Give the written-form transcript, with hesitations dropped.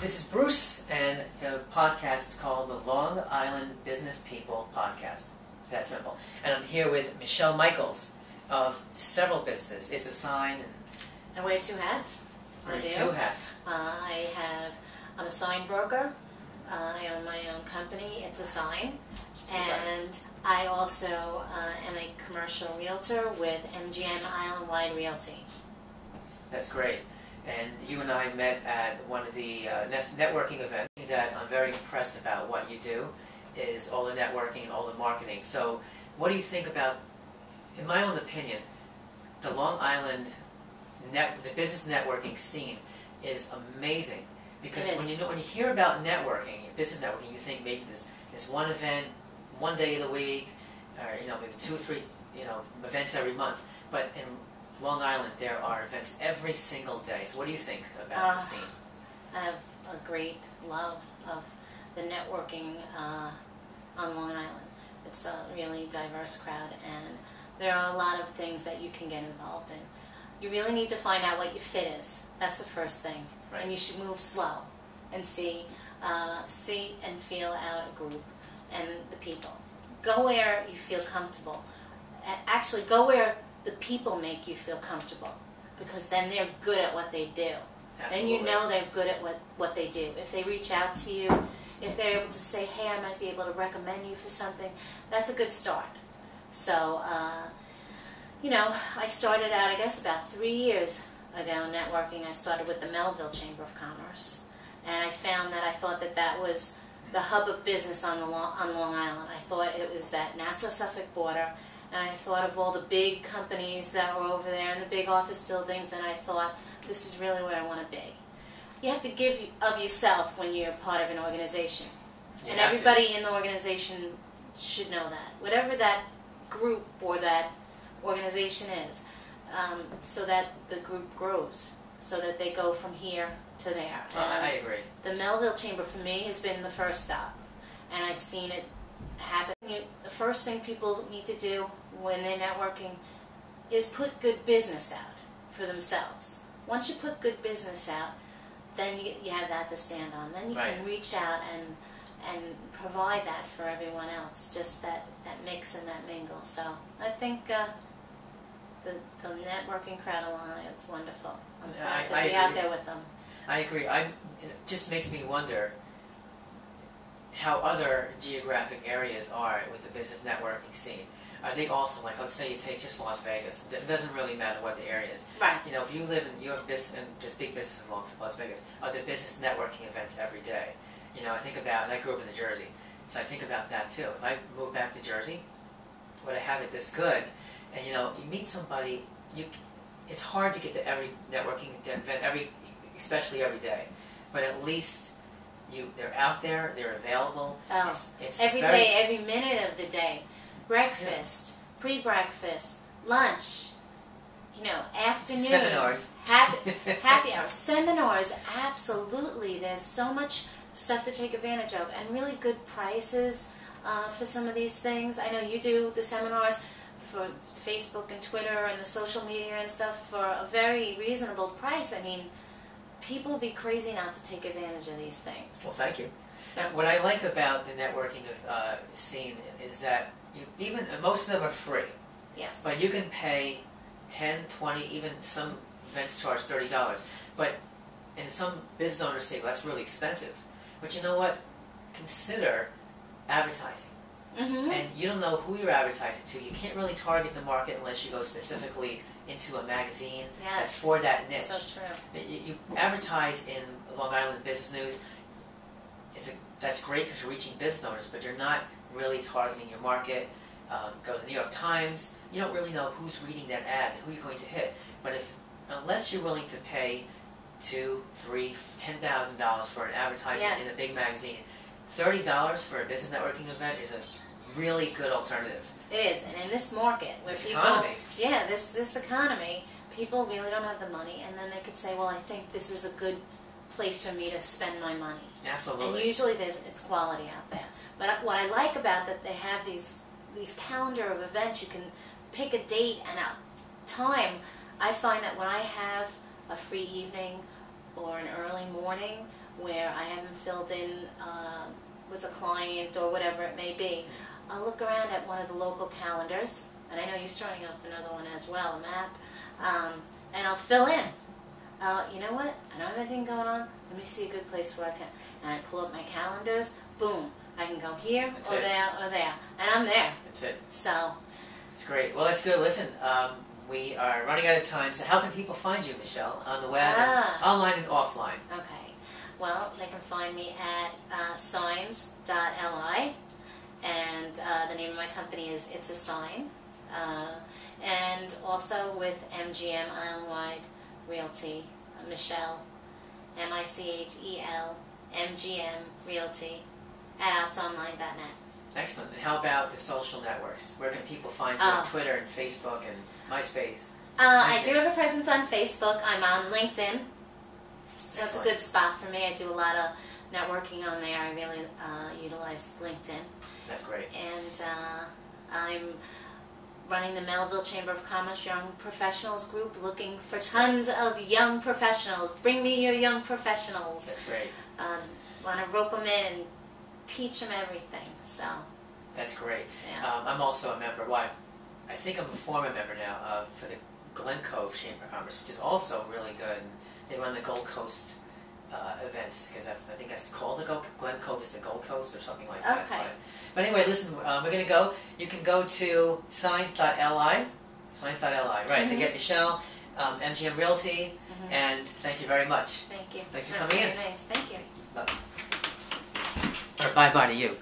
This is Bruce, and the podcast is called the Long Island Business People Podcast. That simple. And I'm here with Michele Michaels of several businesses. It's a sign. I wear two hats. I do. Two hats. I'm a sign broker. I own my own company. It's a sign. And I also am a commercial realtor with MGM Island-wide Realty. That's great. And you and I met at one of the networking events. That I'm very impressed about what you do is all the networking and all the marketing. So what do you think about, in my own opinion, the Long Island the business networking scene is amazing. Because when you hear about networking, business networking, you think maybe this one event, one day of the week, or maybe 2 or 3 events every month. But in Long Island, there are events every single day. So what do you think about the scene? I have a great love of the networking on Long Island. It's a really diverse crowd, and there are a lot of things that you can get involved in. You really need to find out what your fit is. That's the first thing. Right. And you should move slow and see and feel out a group and the people. Go where you feel comfortable. Actually, go where the people make you feel comfortable, because then they're good at what they do. Absolutely. Then you know they're good at what they do. If they reach out to you, if they're able to say, hey, I might be able to recommend you for something, that's a good start. So, I started out, I guess, about 3 years ago networking. I started with the Melville Chamber of Commerce, and I found that I thought that was the hub of business on Long Island. I thought it was that Nassau-Suffolk border, and I thought of all the big companies that were over there and the big office buildings, and I thought, this is really where I want to be. You have to give of yourself when you're part of an organization. And everybody in the organization should know that. Whatever that group or that organization is, so that the group grows, so that they go from here to there. I agree. The Melville Chamber for me has been the first stop, and I've seen it happen. The first thing people need to do when they're networking is put good business out for themselves. Once you put good business out, then you have that to stand on. Then you can reach out and provide that for everyone else, just that mix and that mingle. So I think the networking crowd of Long Island is wonderful. I'm proud to be out there with them. I agree. It just makes me wonder how other geographic areas are with the business networking scene. Are they also, like, let's say you take just Las Vegas. It doesn't really matter what the area is. Right. If you live in, you have business, and just big business in Las Vegas, are there business networking events every day? I think about, and I grew up in New Jersey, so I think about that too. If I move back to Jersey, would I have it this good? And you meet somebody, it's hard to get to every networking event, especially every day. But at least they're out there, they're available. Oh, it's every day, every minute of the day. Breakfast, pre-breakfast, lunch, afternoon. Seminars. Happy hours. Seminars, absolutely. There's so much stuff to take advantage of, and really good prices for some of these things. I know you do the seminars for Facebook and Twitter and the social media and stuff for a very reasonable price. I mean, people would be crazy not to take advantage of these things. Well, thank you. Now, what I like about the networking scene is that most of them are free. Yes. But you can pay $10, $20, even some events charge $30. But and some business owners say, well, that's really expensive. But you know what? Consider advertising. Mm-hmm. And you don't know who you're advertising to. You can't really target the market unless you go specifically into a magazine that's for that niche. So true. You advertise in Long Island Business News. That's great because you're reaching business owners, but you're not really targeting your market. Go to the New York Times. You don't really know who's reading that ad and who you're going to hit. But unless you're willing to pay $2,000, $3,000, $10,000 for an advertisement in a big magazine, $30 for a business networking event is a really good alternative. It is, and in this market where this economy, people really don't have the money, and then they could say, well, I think this is a good place for me to spend my money. Absolutely. And usually it's quality out there. But what I like about that, they have these calendar of events. You can pick a date and a time. I find that when I have a free evening or an early morning where I haven't filled in with a client or whatever it may be, I'll look around at one of the local calendars, and I know you're starting up another one as well, a map, and I'll fill in. You know what? I don't have anything going on. Let me see a good place where I can. And I pull up my calendars. Boom. I can go here or there or there. And I'm there. That's it. So. It's great. Well, that's good. Listen, we are running out of time. So how can people find you, Michele, on the web, online and offline? Okay. Well, they can find me at signs.li. And the name of my company is It's a Sign. And also with MGM Island-wide Realty, Michele, Michel, MGM Realty, at optonline.net. Excellent. And how about the social networks? Where can people find you on Twitter and Facebook and MySpace? I do have a presence on Facebook. I'm on LinkedIn. So that's a good spot for me. I do a lot of networking on there. I really utilize LinkedIn. That's great. And I'm running the Melville Chamber of Commerce Young Professionals Group, looking for tons of young professionals. Bring me your young professionals. That's great. Want to rope them in and teach them everything. So. That's great. Yeah. I'm also a member. Well, I think I'm a former member now for the Glen Cove Chamber of Commerce, which is also really good. And they run the Gold Coast events, because I think that's called the Glen Cove is the Gold Coast or something like that. Okay. But anyway, listen, we're going to go. You can go to signs.li, right, to get Michele, MGM Realty, and thank you very much. Thank you. Thanks for coming in. Nice. Thank you. Bye. Or bye-bye to you.